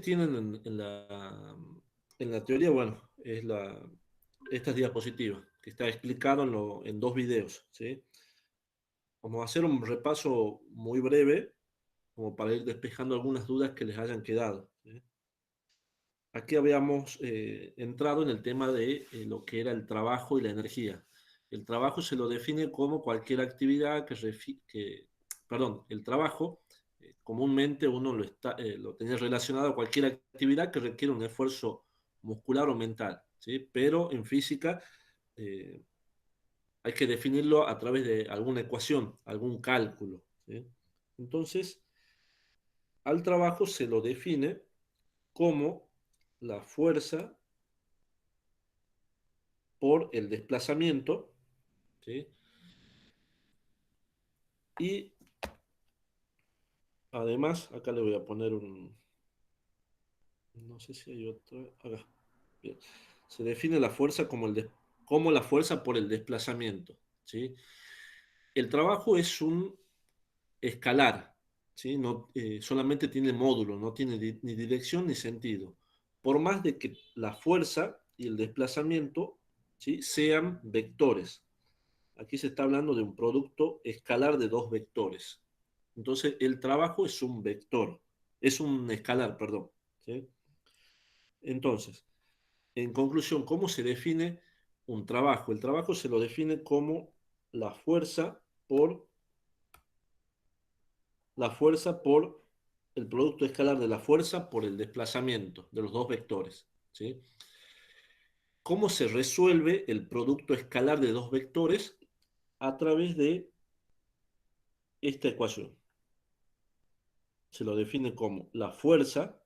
tienen en la teoría, bueno, estas diapositivas, que está explicado en dos videos, ¿sí? Vamos a hacer un repaso muy breve, como para ir despejando algunas dudas que les hayan quedado, ¿sí? Aquí habíamos entrado en el tema de lo que era el trabajo y la energía. El trabajo se lo define como cualquier actividad perdón, el trabajo comúnmente uno lo tenía relacionado a cualquier actividad que requiere un esfuerzo muscular o mental, ¿sí? Pero en física eh, hay que definirlo a través de alguna ecuación, algún cálculo, ¿sí? Entonces, al trabajo se lo define como la fuerza por el desplazamiento, ¿sí? Y además, acá le voy a poner no sé si hay otro, acá, bien. Se define la fuerza como la fuerza por el desplazamiento, ¿sí? El trabajo es un escalar, ¿sí? No, solamente tiene módulo, no tiene ni dirección ni sentido. Por más de que la fuerza y el desplazamiento, ¿sí?, sean vectores. Aquí se está hablando de un producto escalar de dos vectores. Entonces, el trabajo es un vector, es un escalar, perdón, ¿sí? Entonces, en conclusión, ¿cómo se define un trabajo? El trabajo se lo define como la fuerza por el producto escalar de la fuerza por el desplazamiento de los dos vectores, ¿sí? ¿Cómo se resuelve el producto escalar de dos vectores? A través de esta ecuación. Se lo define como la fuerza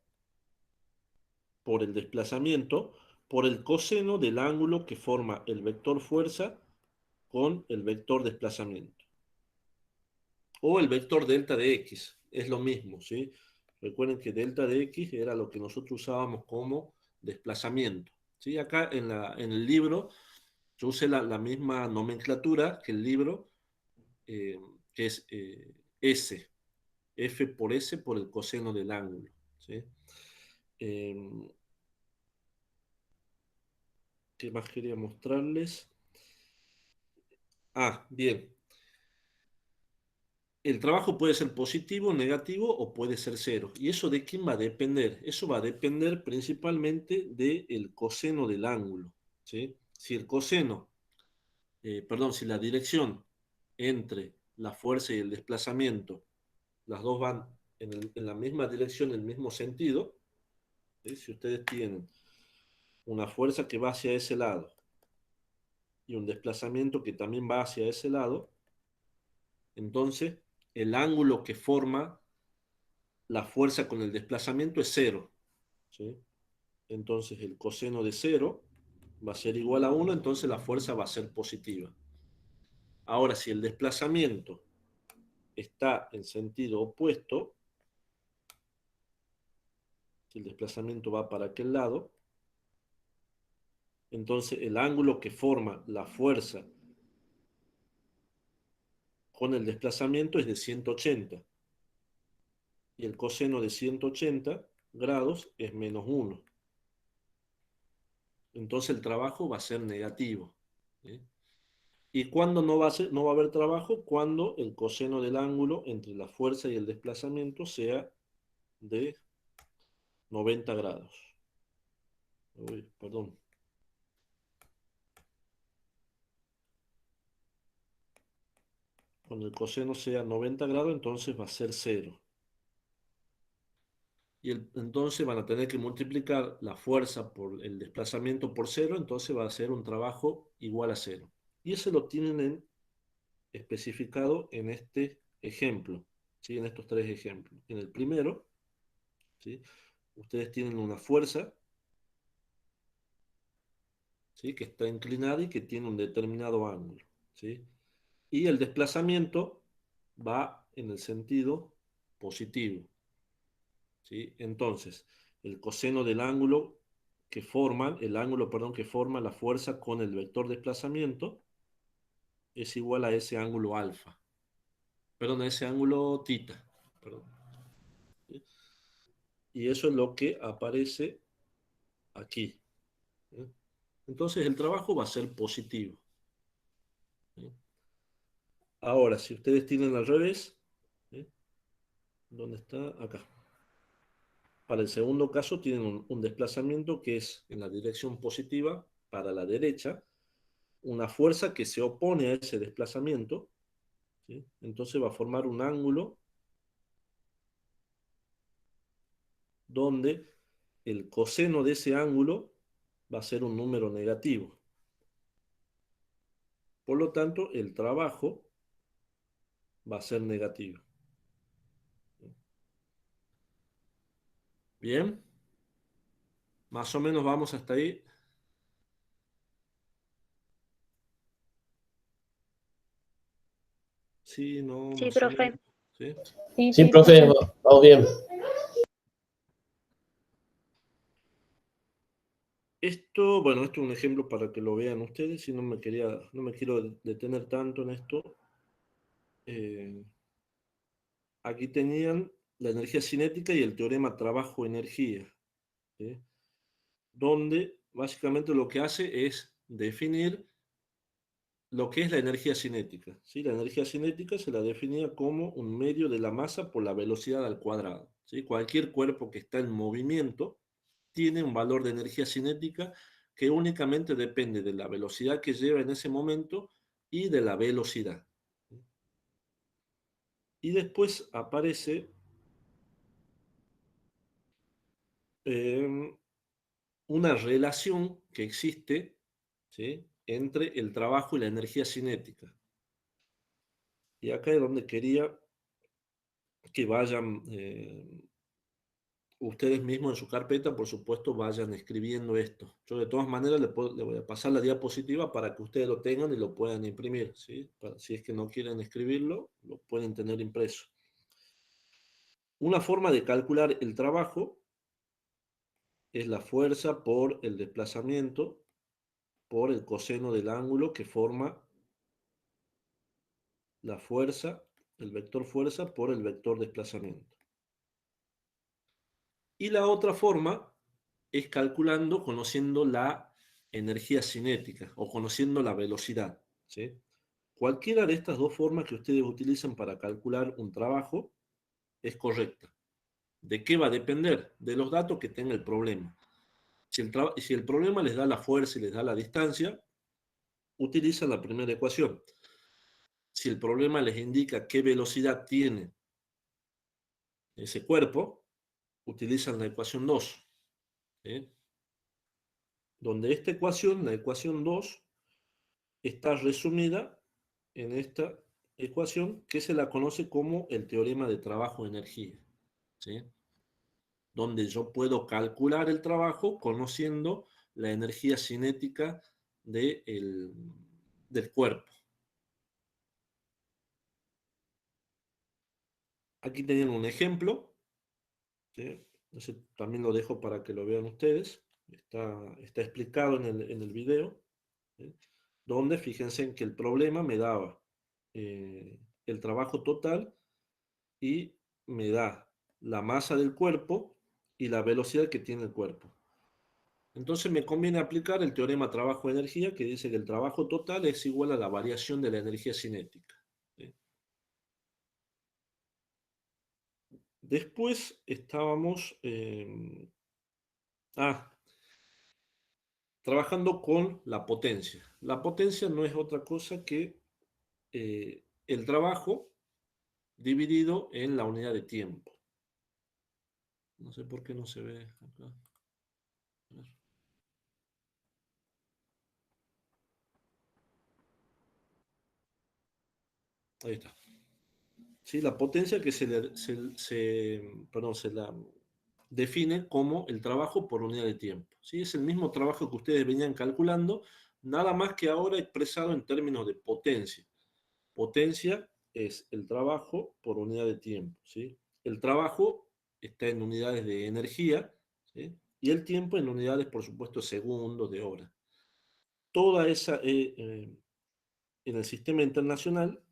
por el desplazamiento por el coseno del ángulo que forma el vector fuerza con el vector desplazamiento. O el vector delta de x, es lo mismo, ¿sí? Recuerden que delta de x era lo que nosotros usábamos como desplazamiento, ¿sí? Acá en el libro yo usé la misma nomenclatura que el libro, eh, que es S, F por S por el coseno del ángulo, ¿sí? Eh, ¿Qué más quería mostrarles? Ah, bien. El trabajo puede ser positivo, negativo o puede ser cero. ¿Y eso de quién va a depender? Eso va a depender principalmente del coseno del ángulo, ¿sí? Si el coseno, perdón, si la dirección entre la fuerza y el desplazamiento, las dos van en la misma dirección, en el mismo sentido, ¿sí? Si ustedes tienen una fuerza que va hacia ese lado y un desplazamiento que también va hacia ese lado, entonces el ángulo que forma la fuerza con el desplazamiento es cero, ¿sí? Entonces el coseno de cero va a ser igual a uno, entonces la fuerza va a ser positiva. Ahora, si el desplazamiento está en sentido opuesto, si el desplazamiento va para aquel lado, entonces el ángulo que forma la fuerza con el desplazamiento es de 180 y el coseno de 180 grados es menos uno. Entonces el trabajo va a ser negativo, ¿sí? ¿Y cuándo no va a haber trabajo? Cuando el coseno del ángulo entre la fuerza y el desplazamiento sea de 90 grados. Uy, perdón. Cuando el coseno sea 90 grados, entonces va a ser cero. Y entonces van a tener que multiplicar la fuerza por el desplazamiento por cero, entonces va a ser un trabajo igual a cero. Y eso lo tienen especificado en este ejemplo, ¿sí? En estos tres ejemplos. En el primero, ¿sí?, ustedes tienen una fuerza, ¿sí?, que está inclinada y que tiene un determinado ángulo, ¿sí? Y el desplazamiento va en el sentido positivo, ¿sí? Entonces, el coseno del ángulo el ángulo, perdón, que forma la fuerza con el vector desplazamiento es igual a ese ángulo alfa, perdón, a ese ángulo tita, perdón, ¿sí? Y eso es lo que aparece aquí. ¿Eh? Entonces el trabajo va a ser positivo. ¿Eh? Ahora, si ustedes tienen al revés, ¿eh? ¿Dónde está? Acá. Para el segundo caso tienen un desplazamiento que es en la dirección positiva para la derecha, una fuerza que se opone a ese desplazamiento, ¿sí? Entonces va a formar un ángulo donde el coseno de ese ángulo va a ser un número negativo. Por lo tanto, el trabajo va a ser negativo. Bien, más o menos vamos hasta ahí. Sí, no, Sí, más o profe. menos. ¿Sí? Sí, Sí, sí, profe, profe. vamos bien. Esto, bueno, esto es un ejemplo para que lo vean ustedes, y no me quiero detener tanto en esto. Eh, Aquí tenían la energía cinética y el teorema trabajo-energía, ¿sí? Donde básicamente lo que hace es definir lo que es la energía cinética, ¿sí? La energía cinética se la definía como un medio de la masa por la velocidad al cuadrado, ¿sí? Cualquier cuerpo que está en movimiento tiene un valor de energía cinética que únicamente depende de la velocidad que lleva en ese momento y de la velocidad. Y después aparece eh, una relación que existe, ¿sí? Entre el trabajo y la energía cinética. Y acá es donde quería que vayan ustedes mismos en su carpeta, por supuesto, vayan escribiendo esto. Yo de todas maneras le voy a pasar la diapositiva para que ustedes lo tengan y lo puedan imprimir, ¿sí? Si es que no quieren escribirlo, lo pueden tener impreso. Una forma de calcular el trabajo es la fuerza por el desplazamiento por el coseno del ángulo que forma la fuerza, el vector fuerza por el vector desplazamiento. Y la otra forma es calculando, conociendo la energía cinética o conociendo la velocidad, ¿sí? Cualquiera de estas dos formas que ustedes utilizan para calcular un trabajo es correcta. ¿De qué va a depender? De los datos que tenga el problema. Si el problema les da la fuerza y les da la distancia, utilizan la primera ecuación. Si el problema les indica qué velocidad tiene ese cuerpo, utilizan la ecuación 2, ¿sí? Donde esta ecuación, la ecuación 2, está resumida en esta ecuación que se la conoce como el teorema de trabajo-energía, ¿sí? Donde yo puedo calcular el trabajo conociendo la energía cinética del cuerpo. Aquí tenían un ejemplo, ¿sí? También lo dejo para que lo vean ustedes. Está explicado en el video, ¿sí? Donde fíjense en que el problema me daba el trabajo total y me da la masa del cuerpo y la velocidad que tiene el cuerpo. Entonces me conviene aplicar el teorema trabajo-energía que dice que el trabajo total es igual a la variación de la energía cinética, ¿sí? Después estábamos trabajando con la potencia. La potencia no es otra cosa que el trabajo dividido en la unidad de tiempo. No sé por qué no se ve acá. A ver. Ahí está. ¿Sí? La potencia que perdón, se la define como el trabajo por unidad de tiempo, ¿sí? Es el mismo trabajo que ustedes venían calculando, nada más que ahora expresado en términos de potencia. Potencia es el trabajo por unidad de tiempo, ¿sí? El trabajo está en unidades de energía, ¿sí? Y el tiempo en unidades, por supuesto, segundos, de hora. Toda esa, en el sistema internacional,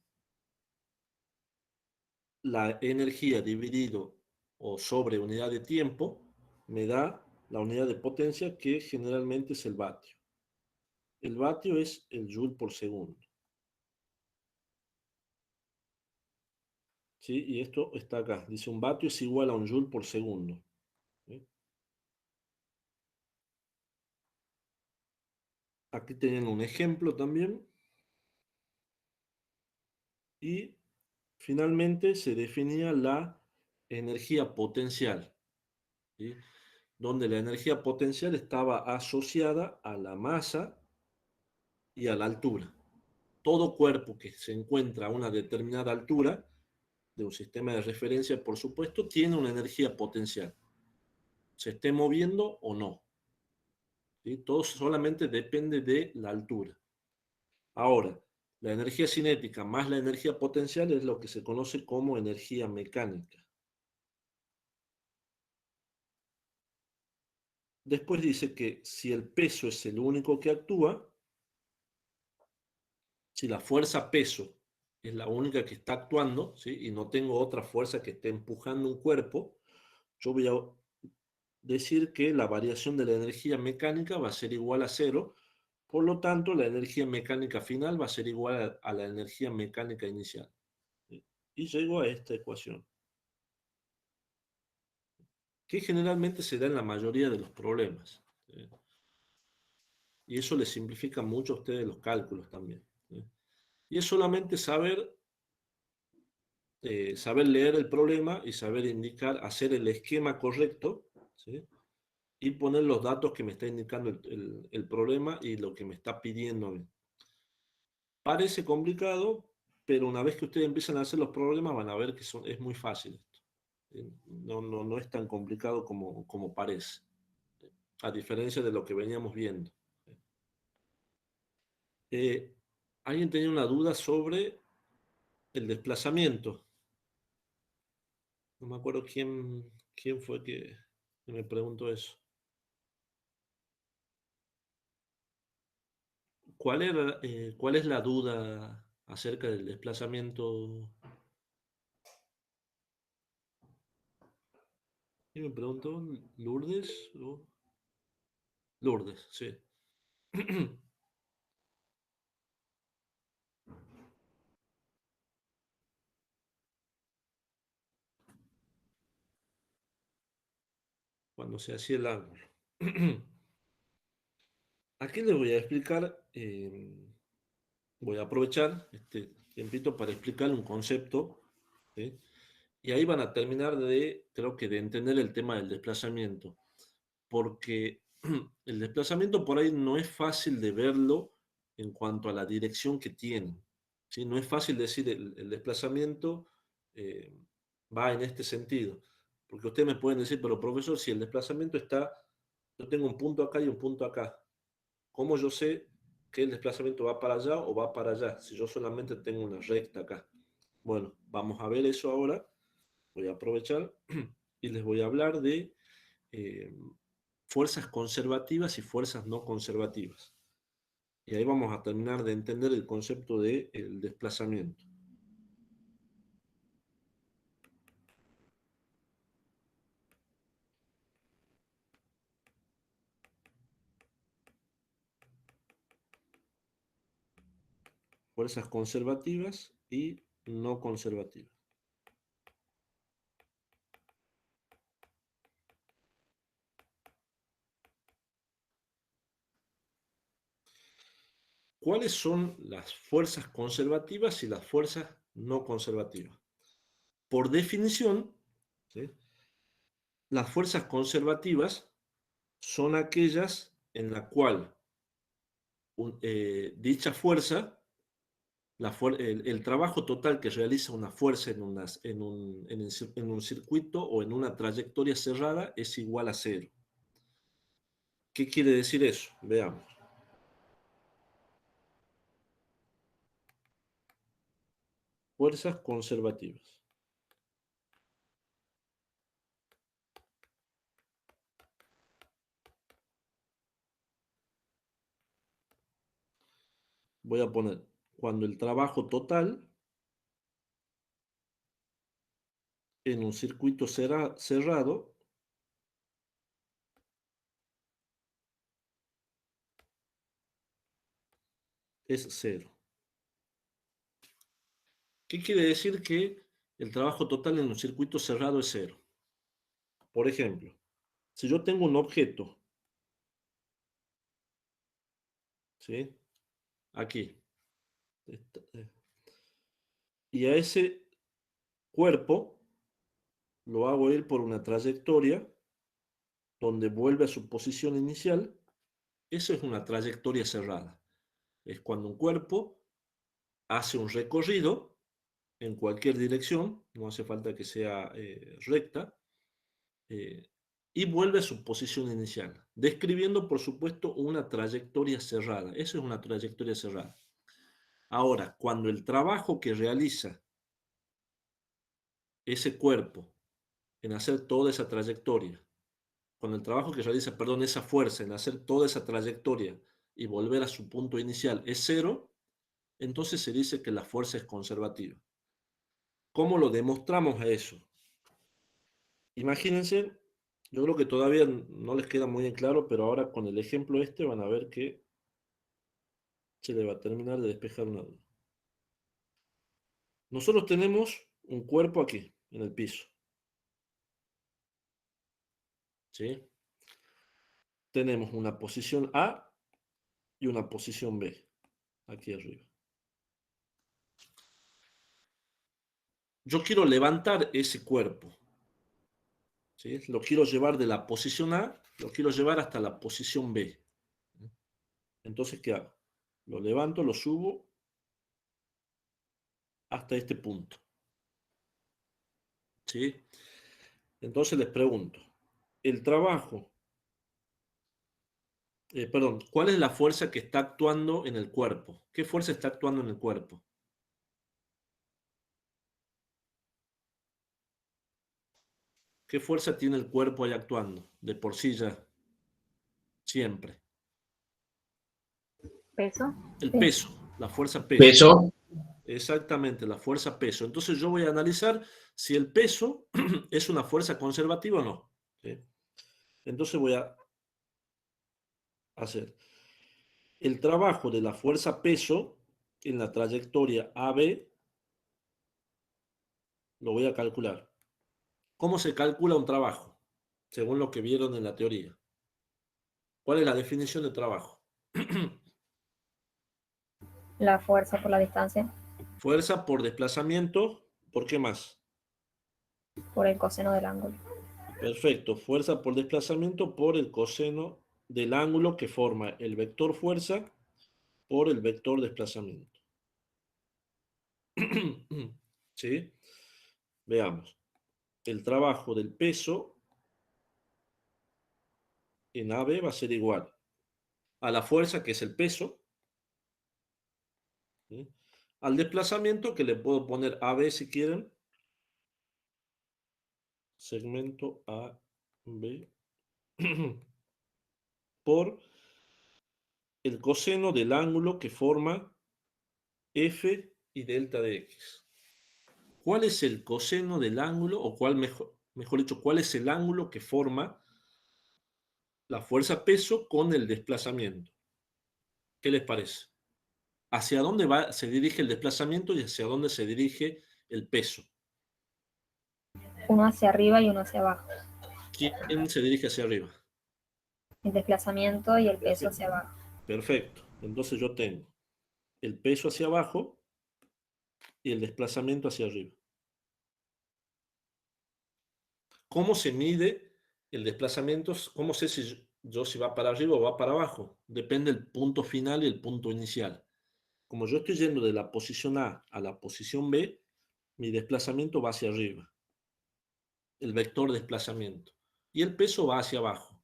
la energía dividido o sobre unidad de tiempo me da la unidad de potencia que generalmente es el vatio. El vatio es el joule por segundo. ¿Sí? Y esto está acá. Dice un vatio es igual a un joule por segundo. ¿Sí? Aquí tienen un ejemplo también. Y finalmente se definía la energía potencial, ¿sí? Donde la energía potencial estaba asociada a la masa y a la altura. Todo cuerpo que se encuentra a una determinada altura de un sistema de referencia, por supuesto, tiene una energía potencial, se esté moviendo o no. ¿Sí? Todo solamente depende de la altura. Ahora, la energía cinética más la energía potencial es lo que se conoce como energía mecánica. Después dice que si el peso es el único que actúa, si la fuerza peso es la única que está actuando, ¿sí? Y no tengo otra fuerza que esté empujando un cuerpo, yo voy a decir que la variación de la energía mecánica va a ser igual a cero, por lo tanto la energía mecánica final va a ser igual a la energía mecánica inicial. ¿Sí? Y llego a esta ecuación, que generalmente se da en la mayoría de los problemas. ¿Sí? Y eso les simplifica mucho a ustedes los cálculos también. ¿Sí? Y es solamente saber leer el problema y saber indicar, hacer el esquema correcto, ¿sí? Y poner los datos que me está indicando el problema y lo que me está pidiendo. Parece complicado, pero una vez que ustedes empiezan a hacer los problemas van a ver que es muy fácil esto. No es tan complicado como parece, a diferencia de lo que veníamos viendo. Eh, ¿Alguien tenía una duda sobre el desplazamiento? No me acuerdo quién fue que me preguntó eso. ¿Cuál es la duda acerca del desplazamiento? ¿Quién me preguntó? ¿Lourdes? Lourdes, sí. Cuando se hacía el ángulo. Aquí les voy a explicar, voy a aprovechar este tiempito para explicar un concepto, ¿sí? Y ahí van a terminar creo que de entender el tema del desplazamiento, porque el desplazamiento por ahí no es fácil de verlo en cuanto a la dirección que tiene, ¿sí? No es fácil decir el desplazamiento eh, va en este sentido, porque ustedes me pueden decir, pero profesor, si el desplazamiento está, yo tengo un punto acá y un punto acá, ¿cómo yo sé que el desplazamiento va para allá o va para allá si yo solamente tengo una recta acá? Bueno, vamos a ver eso ahora. Voy a aprovechar y les voy a hablar de eh, fuerzas conservativas y fuerzas no conservativas. Y ahí vamos a terminar de entender el concepto del desplazamiento. Fuerzas conservativas y no conservativas. ¿Cuáles son las fuerzas conservativas y las fuerzas no conservativas? Por definición, ¿sí? Las fuerzas conservativas son aquellas en la cual dicha fuerza, el trabajo total que realiza una fuerza en un circuito o en una trayectoria cerrada es igual a cero. ¿Qué quiere decir eso? Veamos. Fuerzas conservativas. Voy a poner cuando el trabajo total en un circuito cerrado es 0. ¿Qué quiere decir que el trabajo total en un circuito cerrado es 0? Por ejemplo, si yo tengo un objeto, ¿sí? Aquí, y a ese cuerpo lo hago ir por una trayectoria donde vuelve a su posición inicial, eso es una trayectoria cerrada. Es cuando un cuerpo hace un recorrido en cualquier dirección, no hace falta que sea recta, eh, y vuelve a su posición inicial, describiendo, por supuesto, una trayectoria cerrada. Eso es una trayectoria cerrada. Ahora, cuando el trabajo que realiza ese cuerpo en hacer toda esa trayectoria, cuando el trabajo que realiza, perdón, esa fuerza en hacer toda esa trayectoria y volver a su punto inicial es 0, entonces se dice que la fuerza es conservativa. ¿Cómo lo demostramos a eso? Imagínense, yo creo que todavía no les queda muy en claro, pero ahora con el ejemplo este van a ver que se le va a terminar de despejar una duda. Nosotros tenemos un cuerpo aquí, en el piso, ¿sí? Tenemos una posición A y una posición B, aquí arriba. Yo quiero levantar ese cuerpo, ¿sí? Lo quiero llevar de la posición A, lo quiero llevar hasta la posición B. Entonces, ¿qué hago? Lo levanto, lo subo hasta este punto, ¿sí? Entonces les pregunto, el trabajo, perdón, ¿cuál es la fuerza que está actuando en el cuerpo? ¿Qué fuerza está actuando en el cuerpo? ¿Qué fuerza tiene el cuerpo ahí actuando? De por sí ya, siempre. Peso. El Sí. peso, la fuerza peso. Peso. Exactamente, la fuerza peso. Entonces yo voy a analizar si el peso es una fuerza conservativa o no. ¿Sí? Entonces voy a hacer el trabajo de la fuerza peso en la trayectoria AB, lo voy a calcular. ¿Cómo se calcula un trabajo? Según lo que vieron en la teoría. ¿Cuál es la definición de trabajo? La fuerza por la distancia, Fuerza por desplazamiento, ¿por qué más? por el coseno del ángulo. Perfecto, fuerza por desplazamiento por el coseno del ángulo que forma el vector fuerza por el vector desplazamiento. ¿Sí? Veamos. El trabajo del peso en AB va a ser igual a la fuerza, que es el peso, ¿sí? Al desplazamiento, que le puedo poner AB si quieren, segmento AB, por el coseno del ángulo que forma F y delta de X. ¿Cuál es el coseno del ángulo, o mejor dicho, cuál es el ángulo que forma la fuerza peso con el desplazamiento? ¿Qué les parece? ¿Hacia dónde se dirige el desplazamiento y hacia dónde se dirige el peso? Uno hacia arriba y uno hacia abajo. ¿Quién se dirige hacia arriba? El desplazamiento y el peso Perfecto. hacia abajo. Perfecto. Entonces yo tengo el peso hacia abajo y el desplazamiento hacia arriba. ¿Cómo se mide el desplazamiento? ¿Cómo sé si va para arriba o va para abajo? Depende del punto final y el punto inicial. Como yo estoy yendo de la posición A la posición B, mi desplazamiento va hacia arriba, el vector desplazamiento, y el peso va hacia abajo.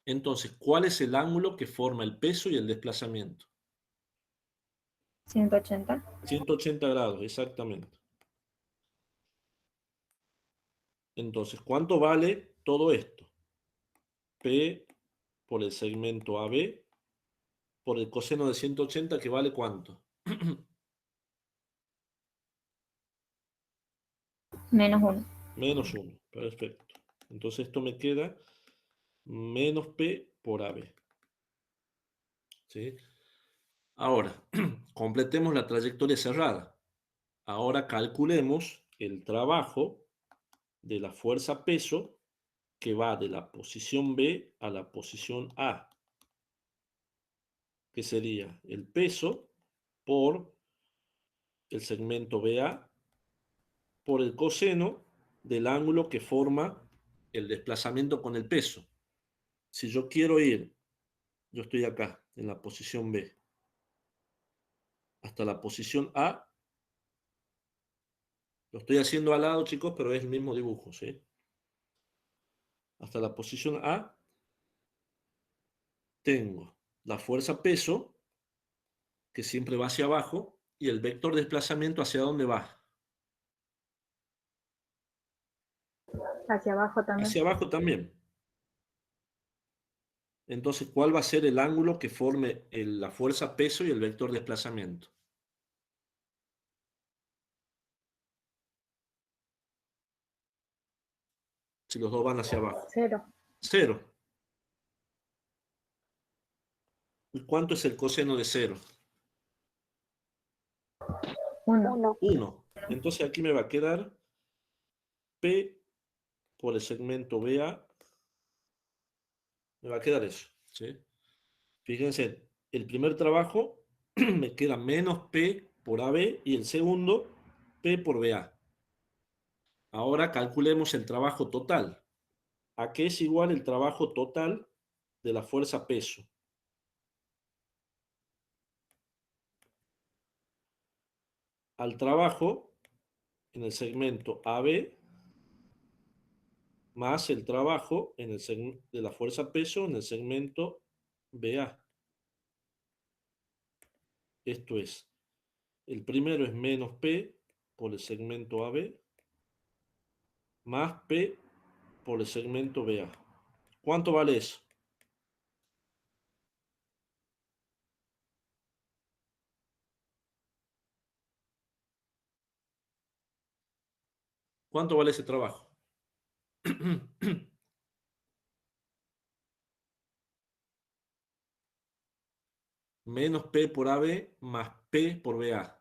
Entonces, ¿cuál es el ángulo que forma el peso y el desplazamiento? 180. 180 grados, exactamente. Entonces, ¿cuánto vale todo esto? P por el segmento AB por el coseno de 180, que vale ¿cuánto? Menos 1. Menos 1. Perfecto. Entonces esto me queda menos P por AB. ¿Sí? Ahora, completemos la trayectoria cerrada. Ahora calculemos el trabajo de la fuerza peso que va de la posición B a la posición A, que sería el peso por el segmento BA por el coseno del ángulo que forma el desplazamiento con el peso. Si yo quiero ir, yo estoy acá, en la posición B, hasta la posición A, lo estoy haciendo al lado, chicos, pero es el mismo dibujo, ¿sí? Hasta la posición A tengo la fuerza peso, que siempre va hacia abajo, y el vector de desplazamiento hacia dónde va. Hacia abajo también. Hacia abajo también. Entonces, ¿cuál va a ser el ángulo que forme la fuerza peso y el vector de desplazamiento? Si los dos van hacia abajo. 0. 0. ¿Y cuánto es el coseno de 0? 1. 1. Entonces aquí me va a quedar P por el segmento BA. Me va a quedar eso, ¿sí? Fíjense, el primer trabajo me queda menos P por AB y el segundo P por BA. Ahora calculemos el trabajo total. ¿A qué es igual el trabajo total de la fuerza peso? Al trabajo en el segmento AB más el trabajo en el de la fuerza peso en el segmento BA. Esto es, el primero es menos P por el segmento AB más P por el segmento BA. ¿Cuánto vale eso? ¿Cuánto vale ese trabajo? Menos P por AB más P por BA.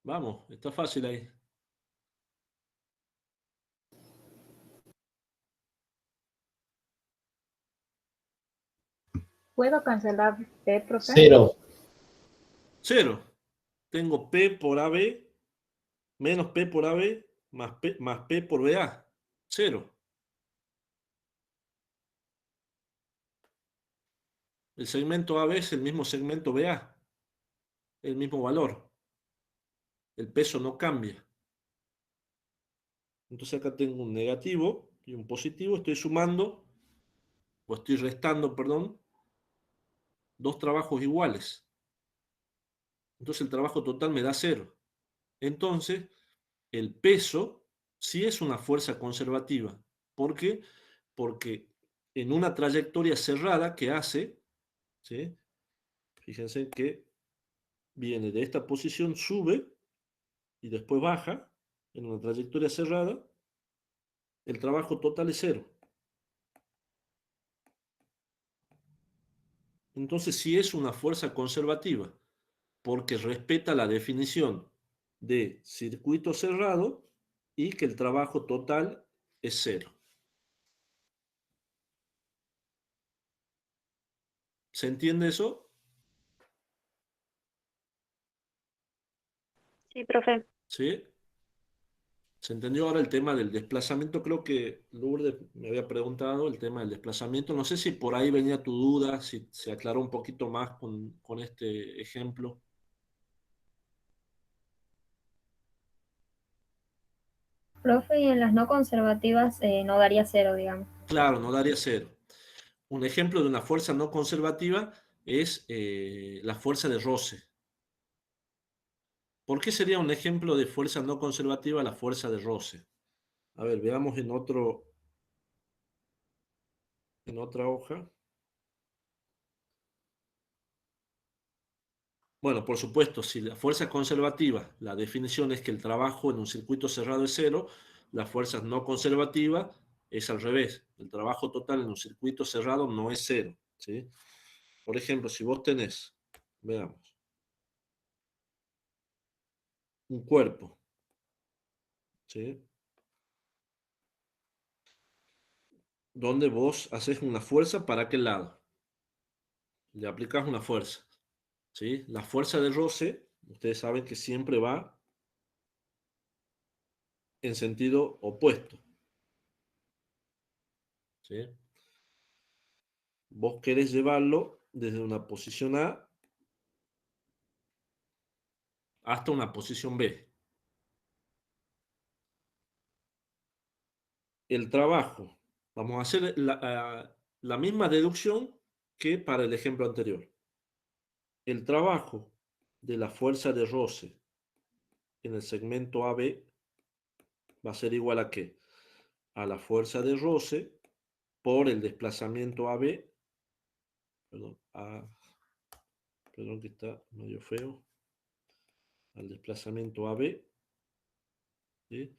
Vamos, está fácil ahí. ¿Puedo cancelar P, profe? 0. 0. Tengo P por AB menos P por AB más P por BA. 0. El segmento AB es el mismo segmento BA. El mismo valor. El peso no cambia. Entonces acá tengo un negativo y un positivo. Estoy sumando, o estoy restando, perdón, dos trabajos iguales. Entonces el trabajo total me da 0. Entonces, el peso sí es una fuerza conservativa. ¿Por qué? Porque en una trayectoria cerrada que hace, ¿sí? Fíjense que viene de esta posición, sube y después baja en una trayectoria cerrada, el trabajo total es 0. Entonces sí es una fuerza conservativa, porque respeta la definición de circuito cerrado y que el trabajo total es 0. ¿Se entiende eso? Sí, profe. ¿Sí? ¿Se entendió ahora el tema del desplazamiento? Creo que Lourdes me había preguntado el tema del desplazamiento. No sé si por ahí venía tu duda, si se aclaró un poquito más con este ejemplo. Profe, y en las no conservativas no daría 0, digamos. Claro, no daría 0. Un ejemplo de una fuerza no conservativa es la fuerza de roce. ¿Por qué sería un ejemplo de fuerza no conservativa la fuerza de roce? A ver, veamos en otra hoja. Bueno, por supuesto, si la fuerza es conservativa, la definición es que el trabajo en un circuito cerrado es cero, la fuerza no conservativa es al revés. El trabajo total en un circuito cerrado no es cero, ¿sí? Por ejemplo, si vos tenés, veamos, un cuerpo, ¿sí? Donde vos haces una fuerza para aquel lado, le aplicas una fuerza, ¿sí? La fuerza de roce, ustedes saben que siempre va en sentido opuesto, ¿sí? Vos querés llevarlo desde una posición A hasta una posición B. El trabajo, vamos a hacer la misma deducción que para el ejemplo anterior. El trabajo de la fuerza de roce en el segmento AB va a ser igual a ¿qué? A la fuerza de roce por el desplazamiento AB, perdón, perdón que está medio feo, al desplazamiento AB, ¿sí?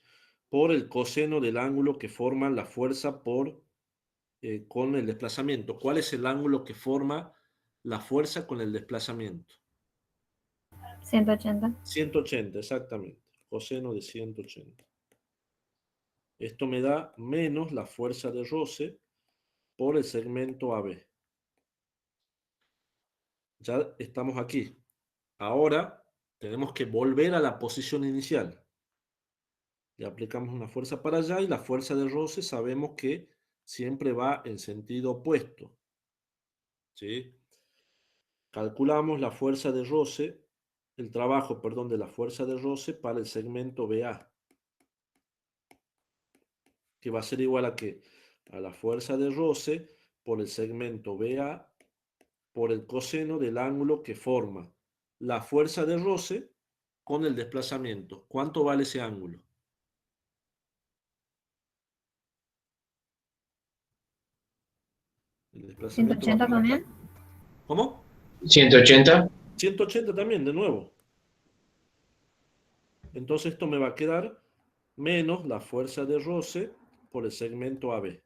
Por el coseno del ángulo que forma la fuerza con el desplazamiento. ¿Cuál es el ángulo que forma la fuerza con el desplazamiento? 180. 180, exactamente. Coseno de 180. Esto me da menos la fuerza de roce por el segmento AB. Ya estamos aquí. Ahora tenemos que volver a la posición inicial. Le aplicamos una fuerza para allá y la fuerza de roce sabemos que siempre va en sentido opuesto, ¿sí? Calculamos la fuerza de roce, el trabajo, perdón, de la fuerza de roce para el segmento BA, que va a ser igual a ¿qué? A la fuerza de roce por el segmento BA por el coseno del ángulo que forma la fuerza de roce con el desplazamiento. ¿Cuánto vale ese ángulo? El desplazamiento va... 180 también. ¿Cómo? 180. 180 también, de nuevo. Entonces esto me va a quedar menos la fuerza de roce por el segmento AB.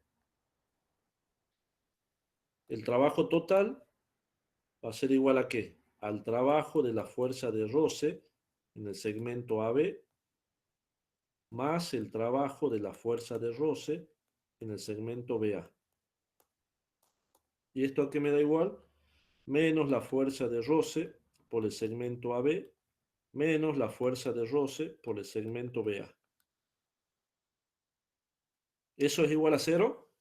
El trabajo total va a ser igual a ¿qué? Al trabajo de la fuerza de roce en el segmento AB más el trabajo de la fuerza de roce en el segmento BA. ¿Y esto a qué me da igual? Menos la fuerza de roce por el segmento AB menos la fuerza de roce por el segmento BA. ¿Eso es igual a cero?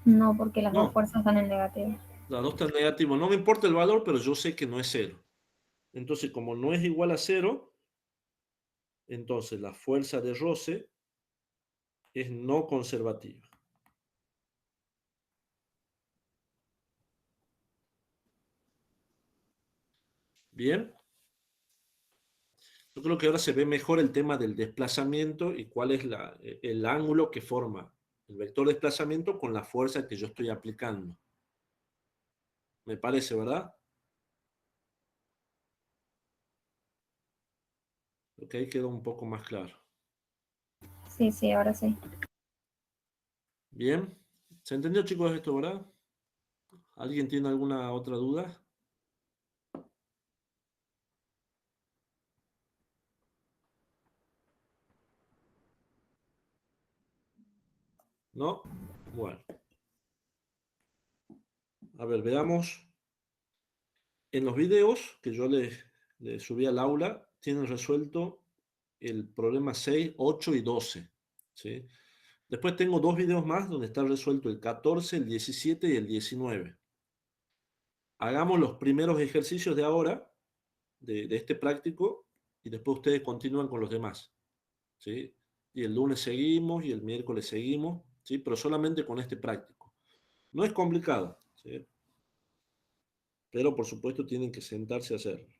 No, porque las dos No, fuerzas están en negativo. las dos están negativas. No me importa el valor, pero yo sé que no es cero. Entonces, como no es igual a cero, entonces la fuerza de roce es no conservativa. Bien, yo creo que ahora se ve mejor el tema del desplazamiento y cuál es el ángulo que forma el vector de desplazamiento con la fuerza que yo estoy aplicando. Me parece, ¿verdad? Ok, quedó un poco más claro. Sí, sí, ahora sí. Bien, ¿se entendió, chicos, esto, verdad? ¿Alguien tiene alguna otra duda? ¿No? Bueno, a ver, veamos. En los videos que yo les subí al aula, tienen resuelto el problema 6, 8 y 12. ¿Sí? Después tengo dos videos más donde está resuelto el 14, el 17 y el 19. Hagamos los primeros ejercicios de ahora, de este práctico, y después ustedes continúan con los demás. ¿Sí? Y el lunes seguimos y el miércoles seguimos, ¿sí? Pero solamente con este práctico. No es complicado, ¿sí? Pero por supuesto tienen que sentarse a hacerlo.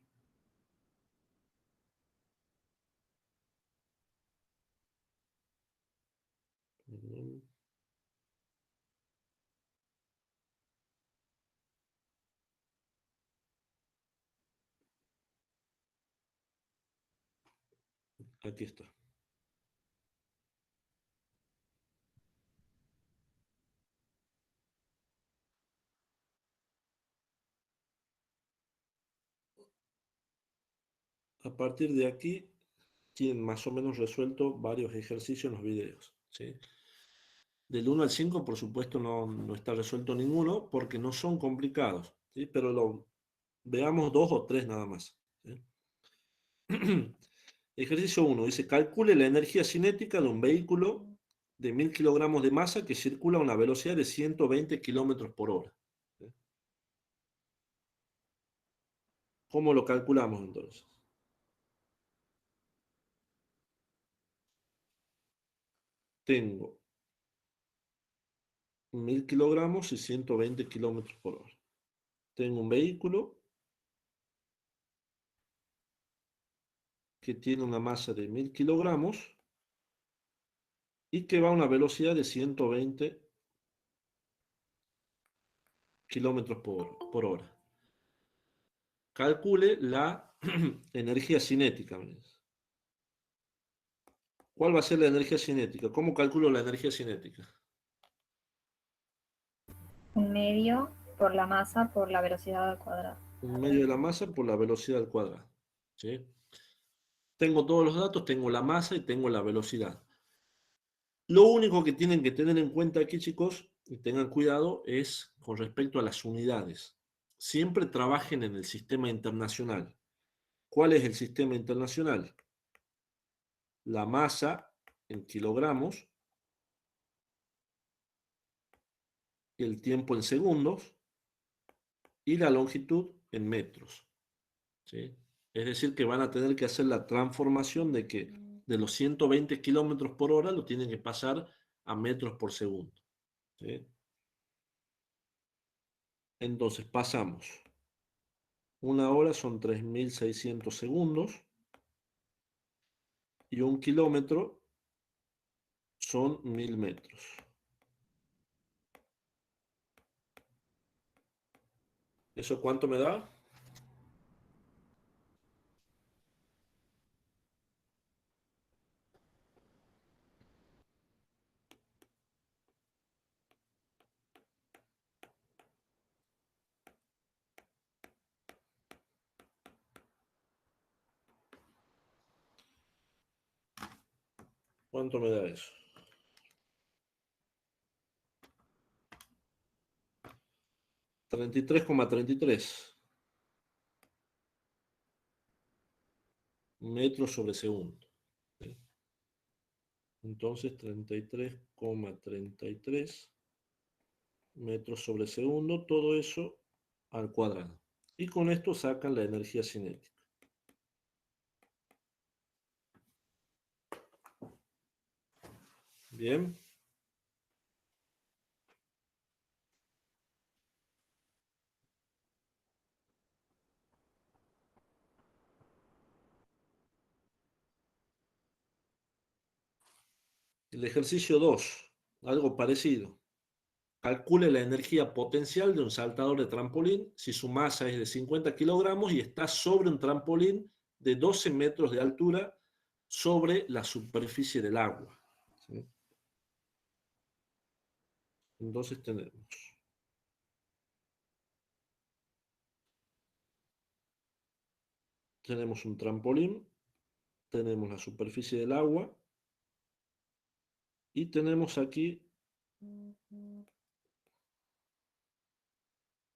Aquí está. A partir de aquí, tienen más o menos resuelto varios ejercicios en los videos, ¿sí? Del 1 al 5, por supuesto, no está resuelto ninguno porque no son complicados, ¿sí? Pero veamos 2 o 3 nada más, ¿sí? Ejercicio 1 dice, calcule la energía cinética de un vehículo de 1000 kilogramos de masa que circula a una velocidad de 120 kilómetros por hora. ¿Sí? ¿Cómo lo calculamos entonces? Tengo 1000 kilogramos y 120 kilómetros por hora. Tengo un vehículo que tiene una masa de 1000 kilogramos y que va a una velocidad de 120 kilómetros por hora. Calcule la energía cinética. ¿Cuál va a ser la energía cinética? ¿Cómo calculo la energía cinética? Un medio por la masa por la velocidad al cuadrado. Un medio de la masa por la velocidad al cuadrado. ¿Sí? Tengo todos los datos, tengo la masa y tengo la velocidad. Lo único que tienen que tener en cuenta aquí, chicos, y tengan cuidado, es con respecto a las unidades. Siempre trabajen en el sistema internacional. ¿Cuál es el sistema internacional? La masa en kilogramos, el tiempo en segundos y la longitud en metros. ¿Sí? Es decir, que van a tener que hacer la transformación de que de los 120 kilómetros por hora lo tienen que pasar a metros por segundo. ¿Sí? Entonces pasamos. Una hora son 3600 segundos y un kilómetro son 1000 metros. ¿Eso cuánto me da? ¿Cuánto me da eso? 33,33 metros sobre segundo. ¿Sí? Entonces 33,33 metros sobre segundo, todo eso al cuadrado. Y con esto sacan la energía cinética. Bien. El ejercicio 2, algo parecido. Calcule la energía potencial de un saltador de trampolín si su masa es de 50 kilogramos y está sobre un trampolín de 12 metros de altura sobre la superficie del agua. ¿Sí? Entonces tenemos un trampolín, tenemos la superficie del agua y tenemos aquí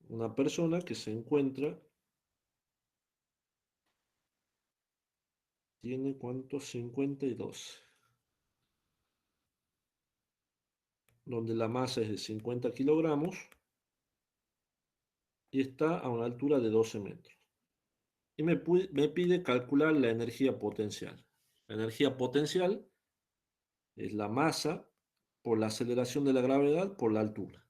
una persona que se encuentra, tiene ¿cuántos? 52, donde la masa es de 50 kilogramos y está a una altura de 12 metros. Y me pide calcular la energía potencial. La energía potencial es la masa por la aceleración de la gravedad por la altura.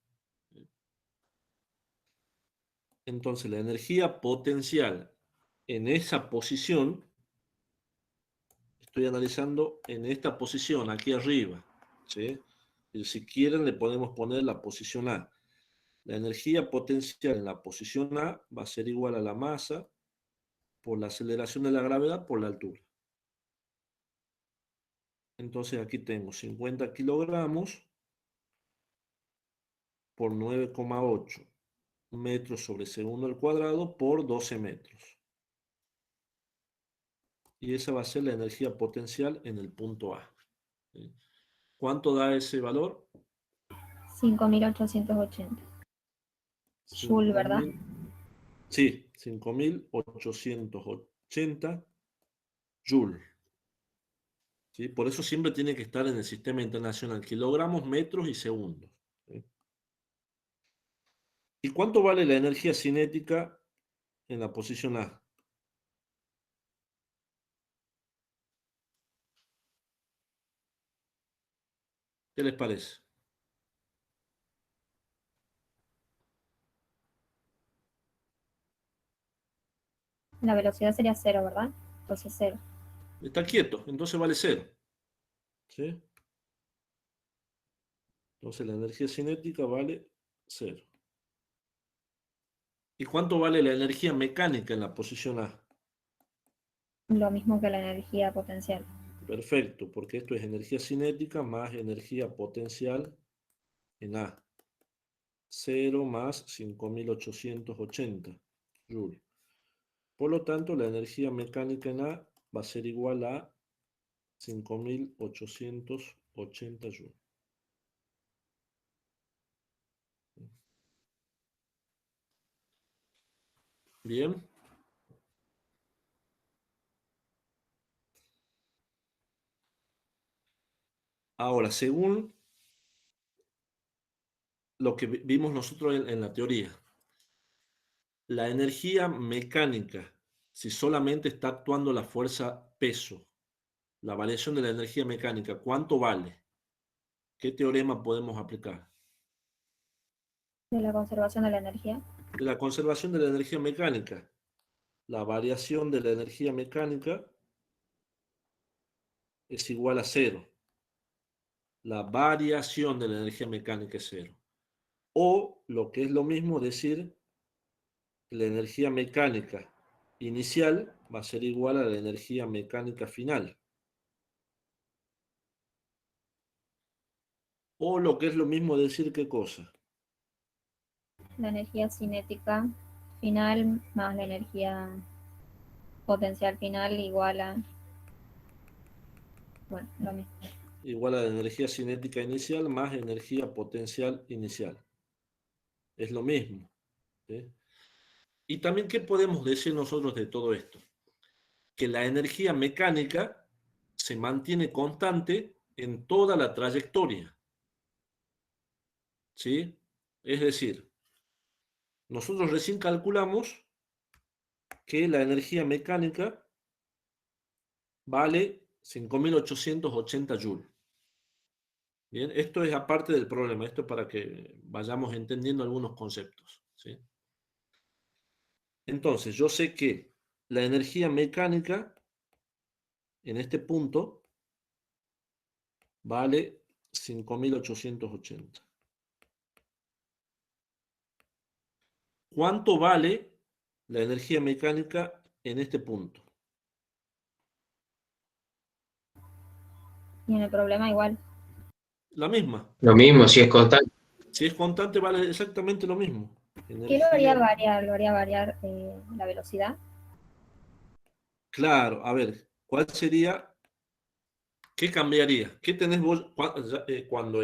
Entonces, la energía potencial en esa posición, estoy analizando en esta posición, aquí arriba, ¿sí? Y si quieren, le podemos poner la posición A. La energía potencial en la posición A va a ser igual a la masa por la aceleración de la gravedad por la altura. Entonces aquí tengo 50 kilogramos por 9,8 metros sobre segundo al cuadrado por 12 metros. Y esa va a ser la energía potencial en el punto A. ¿Sí? ¿Cuánto da ese valor? 5.880 Joule, ¿verdad? 5.000, sí, 5.880 Joule. ¿Sí? Por eso siempre tiene que estar en el sistema internacional, kilogramos, metros y segundos. ¿Sí? ¿Y cuánto vale la energía cinética en la posición A? ¿Qué les parece? La velocidad sería cero, ¿verdad? Entonces cero. Está quieto, entonces vale cero. ¿Sí? Entonces la energía cinética vale cero. ¿Y cuánto vale la energía mecánica en la posición A? Lo mismo que la energía potencial. Perfecto, porque esto es energía cinética más energía potencial en A. 0 más 5.880 Joule. Por lo tanto, la energía mecánica en A va a ser igual a 5.880 Joule. Bien. Ahora, según lo que vimos nosotros en la teoría, la energía mecánica, si solamente está actuando la fuerza peso, la variación de la energía mecánica, ¿cuánto vale? ¿Qué teorema podemos aplicar? De la conservación de la energía. De la conservación de la energía mecánica. La variación de la energía mecánica es igual a cero. La variación de la energía mecánica es cero. O, lo que es lo mismo, decir la energía mecánica inicial va a ser igual a la energía mecánica final. O lo que es lo mismo decir qué cosa. La energía cinética final más la energía potencial final igual a, bueno, lo mismo. Igual a la energía cinética inicial más energía potencial inicial. Es lo mismo. ¿Sí? Y también, ¿qué podemos decir nosotros de todo esto? Que la energía mecánica se mantiene constante en toda la trayectoria. ¿Sí? Es decir, nosotros recién calculamos que la energía mecánica vale 5.880 joules. Bien, esto es aparte del problema, esto es para que vayamos entendiendo algunos conceptos. ¿Sí? Entonces, yo sé que la energía mecánica en este punto vale 5.880. ¿Cuánto vale la energía mecánica en este punto? Y en el problema igual. La misma. Lo mismo, si es constante. Si es constante, vale exactamente lo mismo. ¿Qué lo haría Energía. variar? ¿Lo haría variar la velocidad? Claro, a ver, ¿cuál sería? ¿Qué cambiaría? ¿Qué tenés vos cuando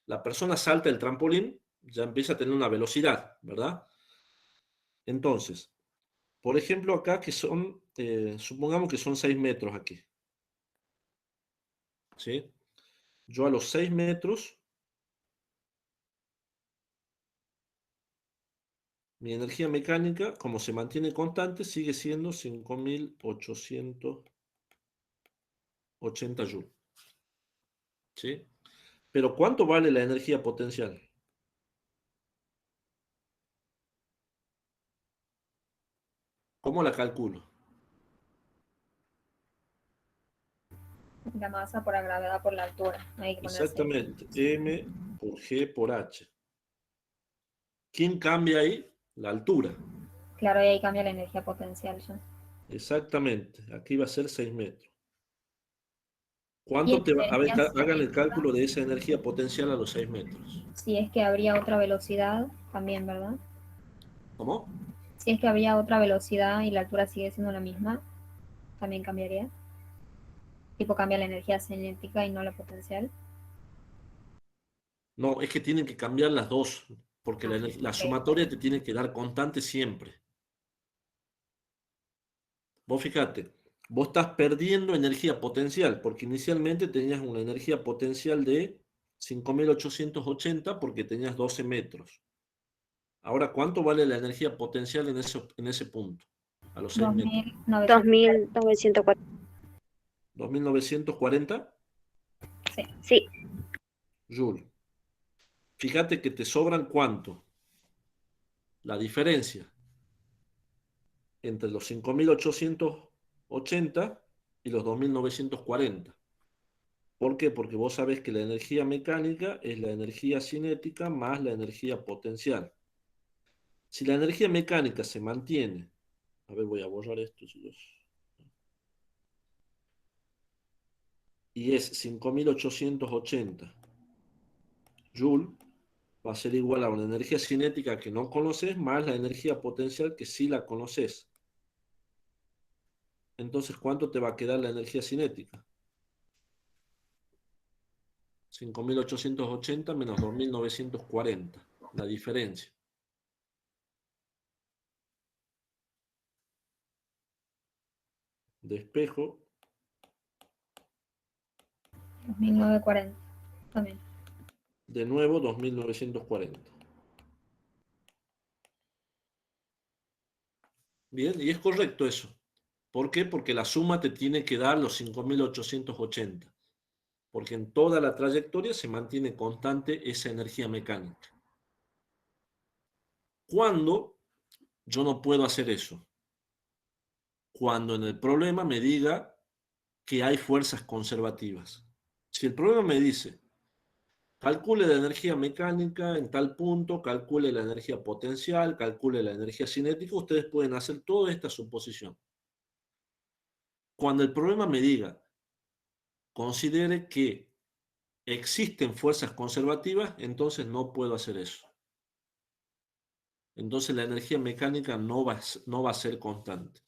la persona salta el trampolín? Ya empieza a tener una velocidad, ¿verdad? Entonces, por ejemplo, acá que son, supongamos que son 6 metros aquí. ¿Sí? Yo a los 6 metros, mi energía mecánica, como se mantiene constante, sigue siendo 5.880 joules. ¿Sí? Pero ¿cuánto vale la energía potencial? ¿Cómo la calculo? La masa por la gravedad por la altura. Hay que ponerse. Exactamente, M por G por H. ¿Quién cambia ahí? La altura. Claro, y ahí cambia la energía potencial ya. Exactamente, aquí va a ser 6 metros. Y ¿Cuánto te va? A ver, energía hagan el cinética, cálculo de esa energía potencial a los 6 metros. si es que habría otra velocidad, también, ¿verdad? ¿Cómo? Si es que habría otra velocidad y la altura sigue siendo la misma, también cambiaría. Tipo cambia la energía cinética y no la potencial. No, es que tienen que cambiar las dos, porque Ah, la ok. sumatoria te tiene que dar constante siempre. Vos fíjate, vos estás perdiendo energía potencial, porque inicialmente tenías una energía potencial de 5.880 porque tenías 12 metros. Ahora, ¿cuánto vale la energía potencial en ese punto? A los 6 metros. 2940. 2940. 2.940 Sí, Sí, joules. Fíjate que te sobran cuánto. La diferencia entre los 5.880 y los 2.940. ¿Por qué? Porque vos sabés que la energía mecánica es la energía cinética más la energía potencial. Si la energía mecánica se mantiene, a ver, voy a borrar esto, chicos, y es 5.880 joules, va a ser igual a una energía cinética que no conoces más la energía potencial que sí la conoces. Entonces, ¿cuánto te va a quedar la energía cinética? 5.880 menos 2.940, la diferencia. Despejo, 2940 también. de nuevo 2.940. Bien, y es correcto eso. ¿Por qué? Porque la suma te tiene que dar los 5.880. Porque en toda la trayectoria se mantiene constante esa energía mecánica. ¿Cuándo yo no puedo hacer eso? Cuando en el problema me diga que hay fuerzas conservativas. Si el problema me dice, calcule la energía mecánica en tal punto, calcule la energía potencial, calcule la energía cinética, ustedes pueden hacer toda esta suposición. Cuando el problema me diga, considere que existen fuerzas conservativas, entonces no puedo hacer eso. Entonces la energía mecánica no va a ser constante.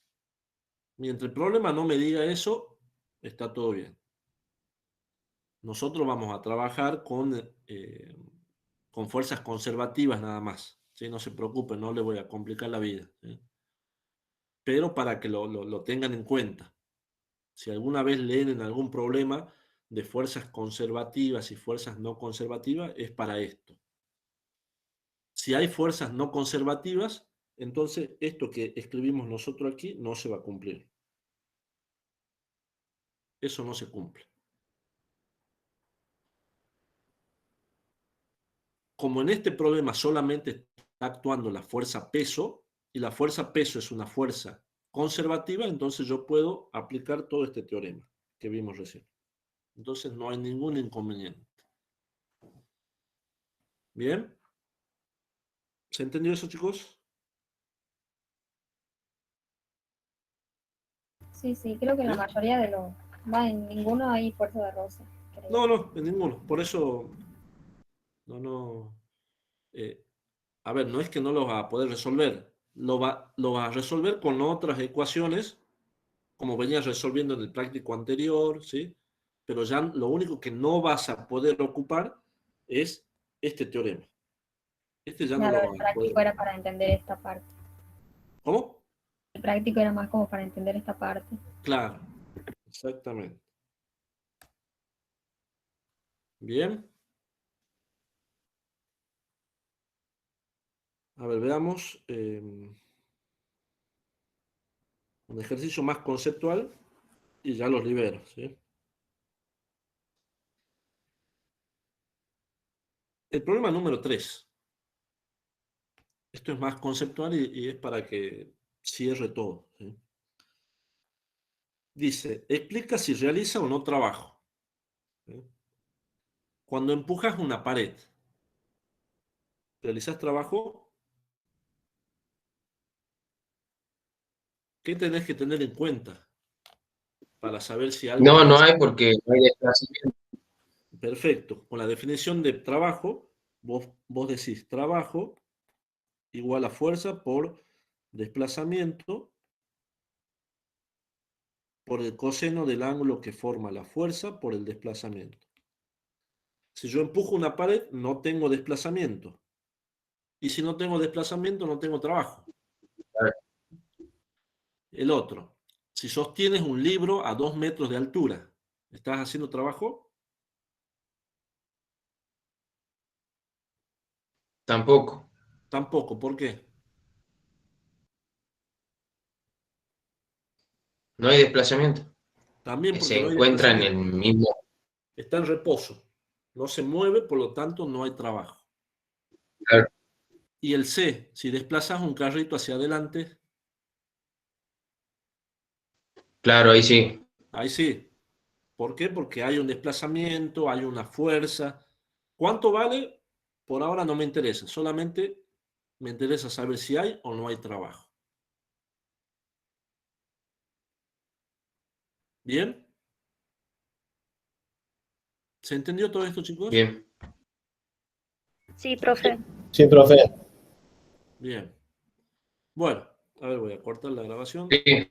Mientras el problema no me diga eso, está todo bien. Nosotros vamos a trabajar con fuerzas conservativas nada más. ¿Sí? No se preocupen, no le voy a complicar la vida. ¿Sí? Pero para que lo tengan en cuenta. Si alguna vez leen en algún problema de fuerzas conservativas y fuerzas no conservativas, es para esto. Si hay fuerzas no conservativas, entonces esto que escribimos nosotros aquí no se va a cumplir. Eso no se cumple. Como en este problema solamente está actuando la fuerza peso, y la fuerza peso es una fuerza conservativa, entonces yo puedo aplicar todo este teorema que vimos recién. Entonces no hay ningún inconveniente. ¿Bien? ¿Se entendió eso, chicos? Sí, sí, creo que en la ¿Bien? mayoría de los... Va, en ninguno hay fuerza de rosa, creo. No, no, en ninguno. Por eso, no, no. eh, a ver, no es que no lo va a poder resolver. Lo va a resolver con otras ecuaciones, como venías resolviendo en el práctico anterior, ¿sí? Pero ya lo único que no vas a poder ocupar es este teorema. Este ya no Claro, lo el vas a poder práctico era ocupar. para entender esta parte. ¿Cómo? El práctico era más como para entender esta parte. Claro, exactamente. Bien. A ver, veamos un ejercicio más conceptual y ya los libero, ¿sí? El problema número 3. Esto es más conceptual y es para que cierre todo, ¿sí? Dice, explica si realiza o no trabajo, ¿sí? Cuando empujas una pared, ¿realizas trabajo? ¿Qué tenés que tener en cuenta para saber si algo... No, no hay porque no hay desplazamiento. Perfecto. Con la definición de trabajo, vos decís trabajo igual a fuerza por desplazamiento por el coseno del ángulo que forma la fuerza por el desplazamiento. Si yo empujo una pared, no tengo desplazamiento. Y si no tengo desplazamiento, no tengo trabajo. El otro, si sostienes un libro a 2 metros de altura, ¿estás haciendo trabajo? Tampoco. Tampoco. ¿Por qué? No hay desplazamiento. También porque Se no hay encuentra en el desplazamiento. mismo. Está en reposo. No se mueve, por lo tanto no hay trabajo. Claro, Y el C, si desplazas un carrito hacia adelante, claro, ahí sí. ahí sí. ¿Por qué? Porque hay un desplazamiento, hay una fuerza. ¿Cuánto vale? Por ahora no me interesa. Solamente me interesa saber si hay o no hay trabajo. ¿Bien? ¿Se entendió todo esto, chicos? Bien. Sí, profe. Sí, profe. Bien. Bueno, a ver, voy a cortar la grabación. Sí.